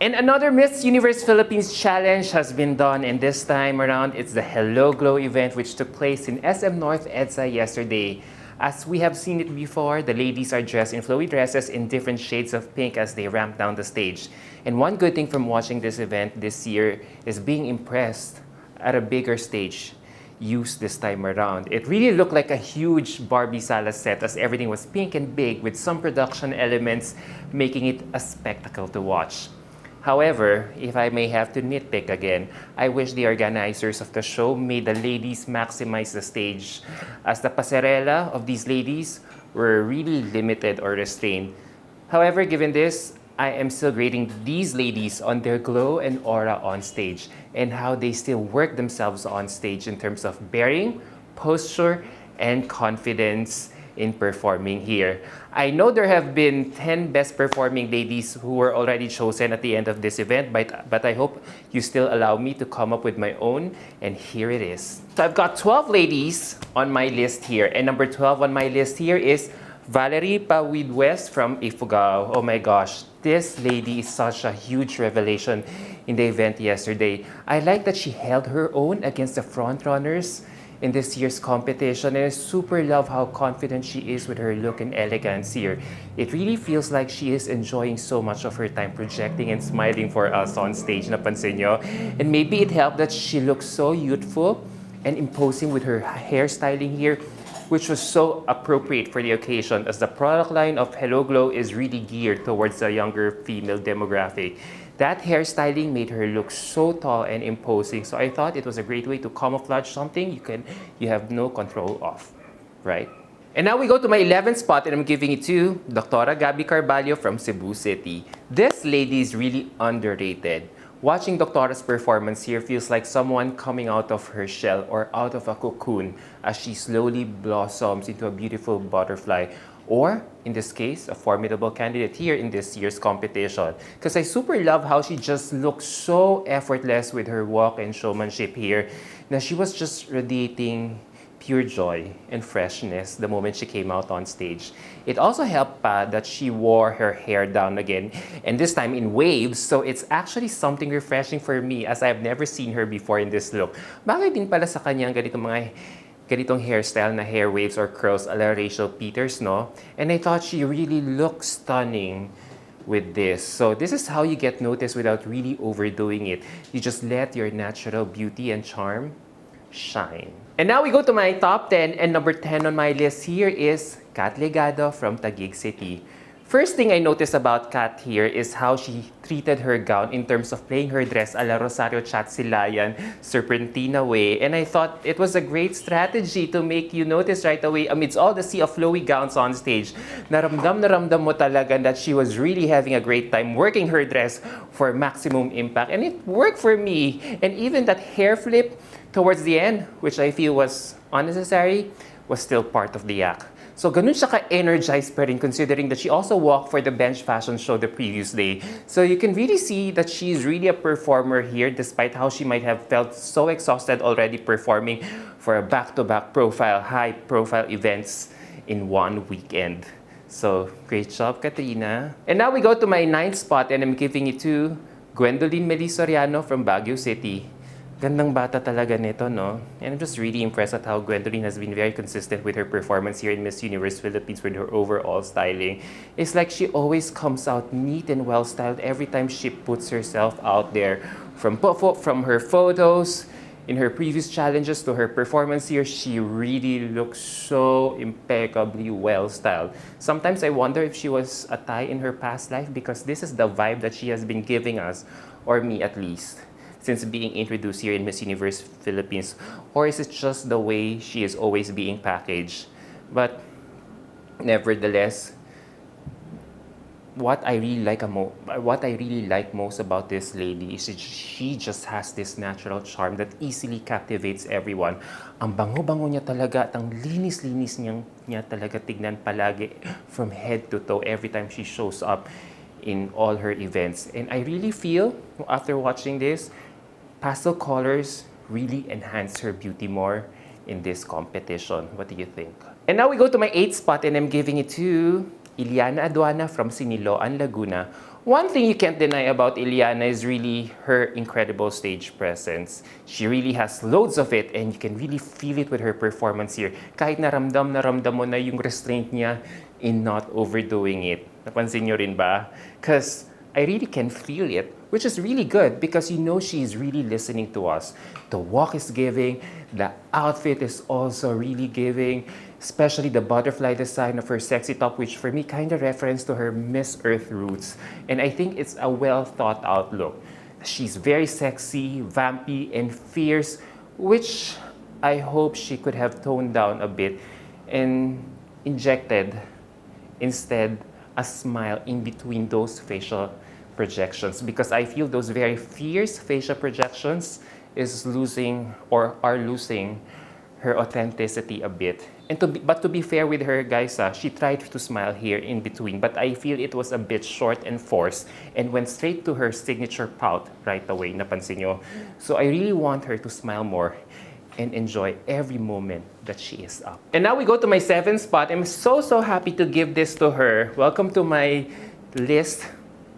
And another Miss Universe Philippines challenge has been done, and this time around it's the Hello Glow event which took place in SM North EDSA yesterday. As we have seen it before, the ladies are dressed in flowy dresses in different shades of pink as they ramp down the stage. And one good thing from watching this event this year is being impressed at a bigger stage used this time around. It really looked like a huge Barbie Sala set as everything was pink and big with some production elements making it a spectacle to watch. However, if I may have to nitpick again, I wish the organizers of the show made the ladies maximize the stage, as the pasarela of these ladies were really limited or restrained. However, given this, I am still grading these ladies on their glow and aura on stage and how they still work themselves on stage in terms of bearing, posture, and confidence in performing here. I know there have been 10 best performing ladies who were already chosen at the end of this event, but I hope you still allow me to come up with my own, and here it is. So I've got 12 ladies on my list here, and number 12 on my list here is Valerie Pawid-West from Ifugao. Oh my gosh, this lady is such a huge revelation in the event yesterday. I like that she held her own against the frontrunners in this year's competition, and I super love how confident she is with her look and elegance here. It really feels like she is enjoying so much of her time projecting and smiling for us on stage, napansin nyo? And maybe it helped that she looks so youthful and imposing with her hairstyling here, which was so appropriate for the occasion as the product line of Hello Glow is really geared towards the younger female demographic. That hairstyling made her look so tall and imposing, so I thought it was a great way to camouflage something you have no control of, right? And now we go to my 11th spot, and I'm giving it to Dr. Gabby Carvalho from Cebu City. This lady is really underrated. Watching Doctora's performance here feels like someone coming out of her shell or out of a cocoon as she slowly blossoms into a beautiful butterfly, or in this case, a formidable candidate here in this year's competition. Because I super love how she just looks so effortless with her walk and showmanship here. Now she was just radiating pure joy and freshness the moment she came out on stage. It also helped that she wore her hair down again, and this time in waves, so it's actually something refreshing for me as I've never seen her before in this look. Bagay din pala sa kanyang ganitong hairstyle na hair waves or curls a la Rachel Peters, no? And I thought she really looked stunning with this. So this is how you get noticed without really overdoing it. You just let your natural beauty and charm shine. And now we go to my top 10, and number 10 on my list here is Kat Legado from Taguig City. First thing I noticed about Kat here is how she treated her gown in terms of playing her dress a la Rosario Chatsilayan Serpentina way. And I thought it was a great strategy to make you notice right away amidst all the sea of flowy gowns on stage. Naramdam mo talaga that she was really having a great time working her dress for maximum impact. And it worked for me. And even that hair flip towards the end, which I feel was unnecessary, was still part of the act. So ganun siya ka-energized pa rin considering that she also walked for the bench fashion show the previous day. So you can really see that she's really a performer here despite how she might have felt so exhausted already performing for a back-to-back high-profile events in one weekend. So great job, Katrina. And now we go to my 9th spot, and I'm giving it to Gwendolyn Melisoriano from Baguio City. Gandang bata talaga nito, no? And I'm just really impressed at how Gwendolyn has been very consistent with her performance here in Miss Universe Philippines with her overall styling. It's like she always comes out neat and well-styled every time she puts herself out there. From her photos, in her previous challenges to her performance here, she really looks so impeccably well-styled. Sometimes I wonder if she was a Thai in her past life because this is the vibe that she has been giving us, or me at least, since being introduced here in Miss Universe Philippines, or is it just the way she is always being packaged? But nevertheless, what I really like most about this lady is that she just has this natural charm that easily captivates everyone. Ang bango-bango niya talaga at ang linis-linis niya talaga tignan palagi from head to toe every time she shows up in all her events. And I really feel, after watching this, pastel colors really enhance her beauty more in this competition. What do you think? And now we go to my 8th spot, and I'm giving it to Iliana Aduana from Siniloan, Laguna. One thing you can't deny about Iliana is really her incredible stage presence. She really has loads of it and you can really feel it with her performance here. Kahit na ramdam mo na yung restraint niya in not overdoing it. Napansin nyo rin ba? Because I really can feel it, which is really good because you know she is really listening to us. The walk is giving, the outfit is also really giving, especially the butterfly design of her sexy top, which for me kind of reference to her Miss Earth roots. And I think it's a well thought out look. She's very sexy, vampy, and fierce, which I hope she could have toned down a bit and injected instead a smile in between those facial projections, because I feel those very fierce facial projections is losing or are losing her authenticity a bit. And to be fair with her, guys, she tried to smile here in between, but I feel it was a bit short and forced and went straight to her signature pout right away, napansin nyo. So I really want her to smile more and enjoy every moment that she is up. And now we go to my 7th spot. I'm so happy to give this to her. Welcome to my list,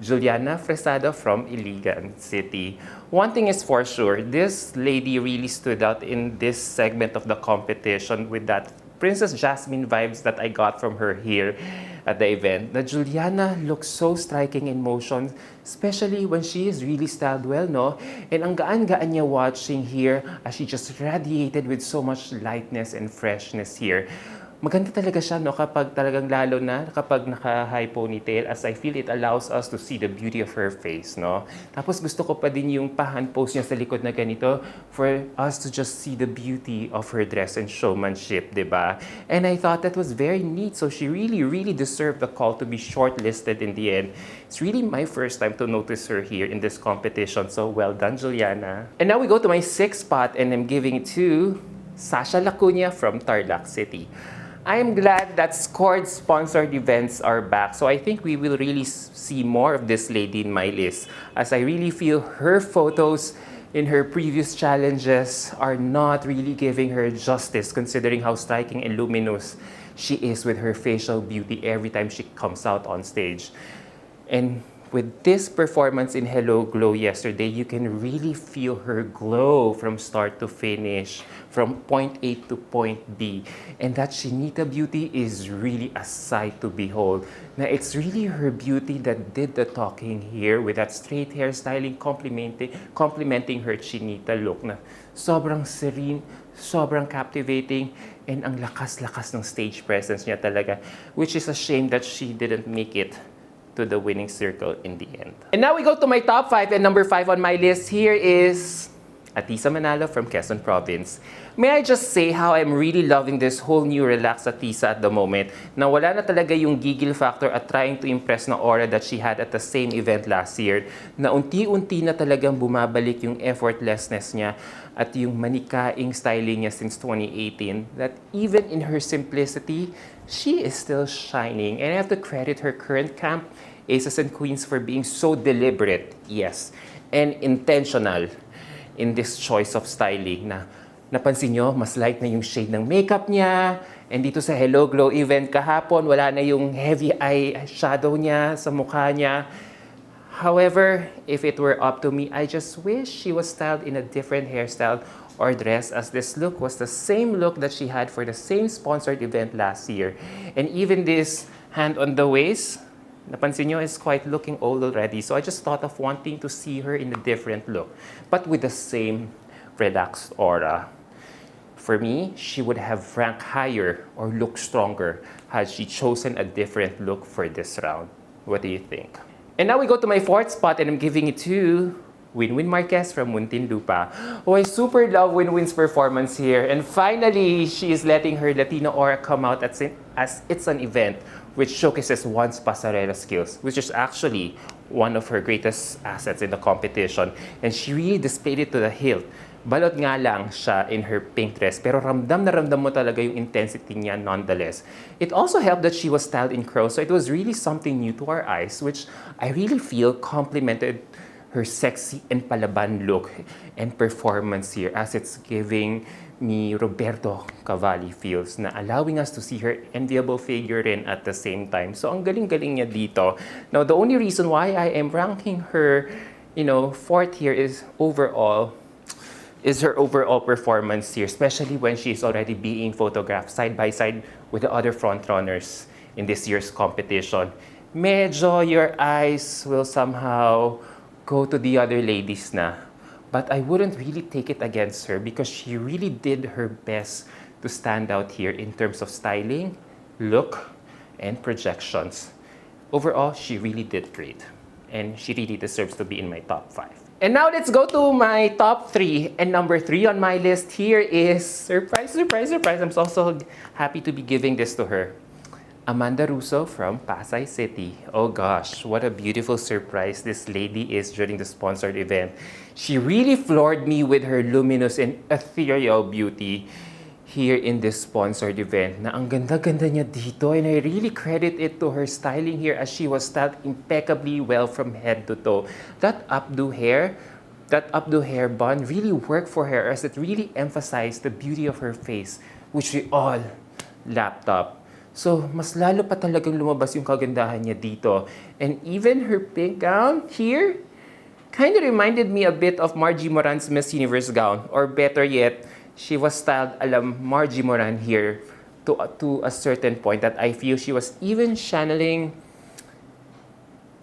Juliana Fresado from Iligan City. One thing is for sure, this lady really stood out in this segment of the competition with that Princess Jasmine vibes that I got from her here at the event. The Juliana looks so striking in motion, especially when she is really styled well, no? And ang gaan-gaan niya watching here as she just radiated with so much lightness and freshness here. Maganda talaga siya, no, kapag talagang lalo na kapag naka-high ponytail, as I feel it allows us to see the beauty of her face, no? Tapos gusto ko pa din yung pa-hand pose niya sa likod na ganito for us to just see the beauty of her dress and showmanship, diba? And I thought that was very neat, so she really deserved the call to be shortlisted in the end. It's really my first time to notice her here in this competition, so well done, Juliana. And now we go to my 6th spot, and I'm giving it to Sasha Lacuna from Tarlac City. I am glad that scored sponsored events are back, so I think we will really see more of this lady in my list, as I really feel her photos in her previous challenges are not really giving her justice, considering how striking and luminous she is with her facial beauty every time she comes out on stage. And with this performance in Hello Glow yesterday, you can really feel her glow from start to finish, from point A to point B. And that Chinita beauty is really a sight to behold. Now, it's really her beauty that did the talking here with that straight hairstyling complementing her Chinita look na sobrang serene, sobrang captivating, and ang lakas-lakas ng stage presence niya talaga, which is a shame that she didn't make it to the winning circle in the end. And now we go to my top 5, and number 5 on my list here is Atisa Manalo from Quezon Province. May I just say how I'm really loving this whole new relaxed Atisa at the moment, na wala na talaga yung gigil factor at trying to impress na aura that she had at the same event last year, na unti-unti na talagang bumabalik yung effortlessness niya at yung manikaing styling niya since 2018, that even in her simplicity, she is still shining. And I have to credit her current camp, Aces and Queens, for being so deliberate, yes, and intentional in this choice of styling na napansin nyo, mas light na yung shade ng makeup niya. And dito sa Hello Glow event kahapon, wala na yung heavy eye shadow niya sa mukha niya. However, if it were up to me, I just wish she was styled in a different hairstyle or dress, as this look was the same look that she had for the same sponsored event last year. And even this hand on the waist, napansin nyo, is quite looking old already. So I just thought of wanting to see her in a different look, but with the same relaxed aura. For me, she would have ranked higher or looked stronger had she chosen a different look for this round. What do you think? And now we go to my 4th spot, and I'm giving it to Winwin Marquez from Muntinlupa. Oh, I super love Winwin's performance here. And finally, she is letting her Latino aura come out as it's an event which showcases one's pasarela skills, which is actually one of her greatest assets in the competition. And she really displayed it to the hilt. Balot nga lang siya in her pink dress, pero ramdam na ramdam mo talaga yung intensity niya nonetheless. It also helped that she was styled in curls, so it was really something new to our eyes, which I really feel complemented her sexy and palaban look and performance here, as it's giving ni Roberto Cavalli feels na allowing us to see her enviable figure rin at the same time. So ang galing-galing niya dito. Now the only reason why I am ranking her, fourth here is her overall performance here, especially when she's already being photographed side by side with the other frontrunners in this year's competition. Medyo your eyes will somehow go to the other ladies na. But I wouldn't really take it against her because she really did her best to stand out here in terms of styling, look, and projections. Overall, she really did great. And she really deserves to be in my top 5. And now let's go to my top 3. And number 3 on my list here is, surprise, surprise, surprise, I'm so happy to be giving this to her. Amanda Russo from Pasay City. Oh gosh, what a beautiful surprise this lady is during the sponsored event. She really floored me with her luminous and ethereal beauty here in this sponsored event. Na ang ganda-ganda niya dito, and I really credit it to her styling here as she was styled impeccably well from head to toe. That updo hair bun really worked for her as it really emphasized the beauty of her face, which we all lapped up. So, mas lalo pa talagang lumabas yung kagandahan niya dito. And even her pink gown here kind of reminded me a bit of Margie Moran's Miss Universe gown. Or better yet, she was styled Margie Moran here to a certain point that I feel she was even channeling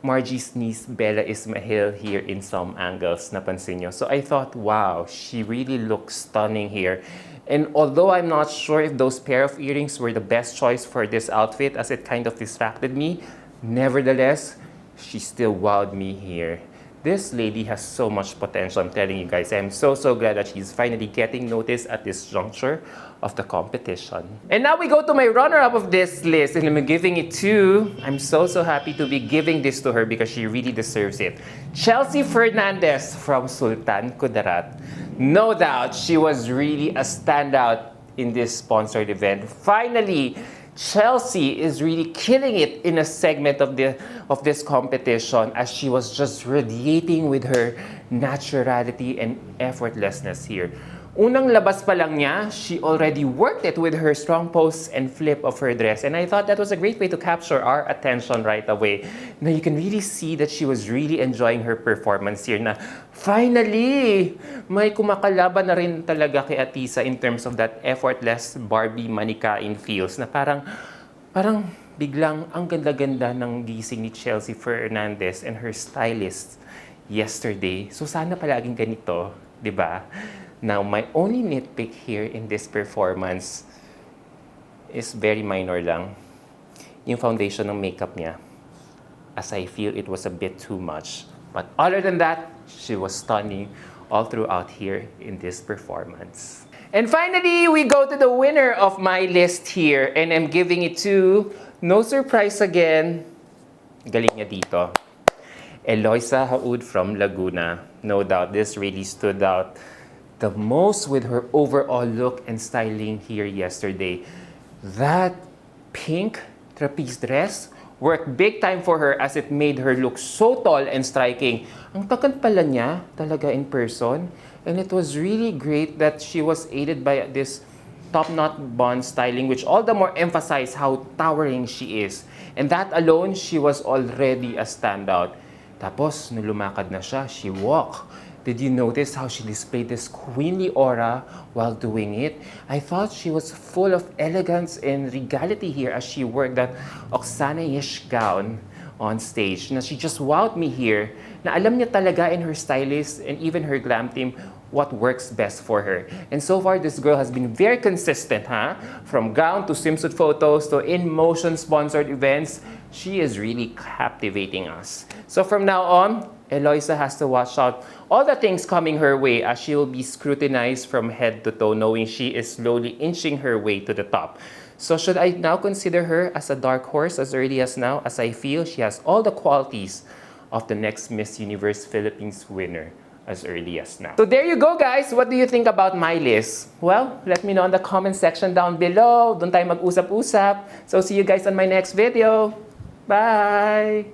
Margie's niece Bella Ismael here in some angles, napansin nyo. So I thought, wow, she really looks stunning here. And although I'm not sure if those pair of earrings were the best choice for this outfit as it kind of distracted me, nevertheless, she still wowed me here. This lady has so much potential, I'm telling you guys. I'm so glad that she's finally getting noticed at this juncture of the competition. And now we go to my runner-up of this list, and I'm giving it to, I'm so happy to be giving this to her because she really deserves it. Chelsea Fernandez from Sultan Kudarat. No doubt, she was really a standout in this sponsored event. Finally, Chelsea is really killing it in a segment of this competition as she was just radiating with her naturality and effortlessness here. Unang labas pa lang niya, she already worked it with her strong pose and flip of her dress. And I thought that was a great way to capture our attention right away. Now you can really see that she was really enjoying her performance here na finally, may kumakalaban na rin talaga kay Atisa in terms of that effortless Barbie manikain feels na parang biglang ang ganda-ganda ng gising ni Chelsea Fernandez and her stylist yesterday. So sana palaging ganito, di ba? Now, my only nitpick here in this performance is very minor lang. Yung foundation ng makeup niya, as I feel it was a bit too much. But other than that, she was stunning all throughout here in this performance. And finally, we go to the winner of my list here, and I'm giving it to, no surprise again, galing niya dito, Eloisa Haud from Laguna. No doubt, this really stood out the most with her overall look and styling here yesterday. That pink trapeze dress worked big time for her as it made her look so tall and striking. Ang takan pala niya talaga in person, and it was really great that she was aided by this top-knot bun styling, which all the more emphasized how towering she is. And that alone, she was already a standout. Tapos, nung lumakad na siya, she walked. Did you notice how she displayed this queenly aura while doing it? I thought she was full of elegance and regality here as she wore that Oksana-ish gown on stage. Na she just wowed me here. Na alam niya talaga in her stylist and even her glam team what works best for her. And so far, this girl has been very consistent, huh? From gown to swimsuit photos to in-motion sponsored events, she is really captivating us. So from now on, Eloisa has to watch out all the things coming her way as she will be scrutinized from head to toe, knowing she is slowly inching her way to the top. So should I now consider her as a dark horse as early as now, as I feel she has all the qualities of the next Miss Universe Philippines winner as early as now. So there you go, guys. What do you think about my list? Well, let me know in the comment section down below. Doon tayo mag-usap-usap. So see you guys on my next video. Bye!